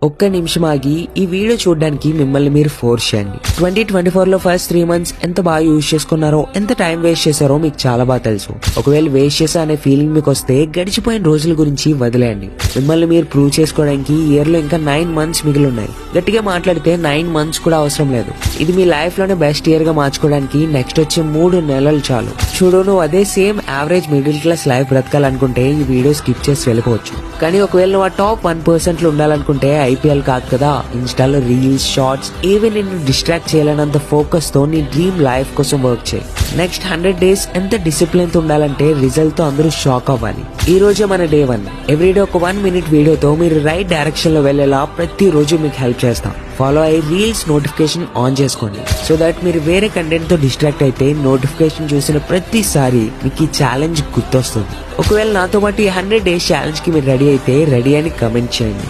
ఒక్క నిమిషం ఆగి ఈ వీడియో చూడడానికి మిమ్మల్ని మీరు ఫోర్స్ చేయండి. 2024 లో ఫస్ట్ 3 months ఎంత బాగా యూజ్ చేసుకున్నారో, ఎంత టైం వేస్ట్ చేశారో మీకు చాలా బాగా తెలుసు. ఒకవేళ వేస్ట్ చేసా అనే ఫీలింగ్ మీకు వస్తే గడిచిపోయిన రోజుల గురించి వదిలేయండి. మిమ్మల్ని మీరు ప్రూవ్ చేసుకోవడానికి ఇయర్ లో ఇంకా 9 months మిగిలి ఉన్నాయి. గట్టిగా మాట్లాడితే 9 months కూడా అవసరం లేదు. ఇది మీ లైఫ్ లోనే బెస్ట్ ఇయర్ గా మార్చుకోవడానికి నెక్స్ట్ వచ్చే 3 నెలలు చాలు. చూడు, నువ్వు అదే same average middle class life బ్రతకాలనుకుంటే ఈ వీడియో స్కిప్ చేసి వెళ్ళిపోవచ్చు. కానీ ఒకవేళ నువ్వు ఆ టాప్ 1% లో ఉండాలనుకుంటే IPL కాదు కదా, ఇన్స్టాలో రీల్స్, షార్ట్స్ ఏవి నిన్ను డిస్ట్రాక్ట్ చేయాలన్నంత ఫోకస్ తో నీ డ్రీమ్ లైఫ్ కోసం వర్క్ చేయి. నెక్స్ట్ 100 days ఎంత డిసిప్లిన్ తో ఉండాలంటే రిజల్ట్ తో అందరూ షాక్ అవ్వాలి. ఈ రోజే మన డే 1. ఎవ్రీడే ఒక 1 minute వీడియోతో మీరు రైట్ డైరెక్షన్ లో వెళ్లేలా ప్రతి రోజు మీకు హెల్ప్ చేస్తాం. ఫాలో అయ్యి రీల్స్ నోటిఫికేషన్ ఆన్ చేసుకోండి. సో దట్ మీరు వేరే కంటెంట్ తో డిస్ట్రాక్ట్ అయితే నోటిఫికేషన్ చూసిన ప్రతిసారి మీకు ఈ ఛాలెంజ్ గుర్తొస్తుంది. ఒకవేళ నాతో పాటు ఈ 100 days ఛాలెంజ్ కి మీరు రెడీ అయితే రెడీ అని కమెంట్ చేయండి.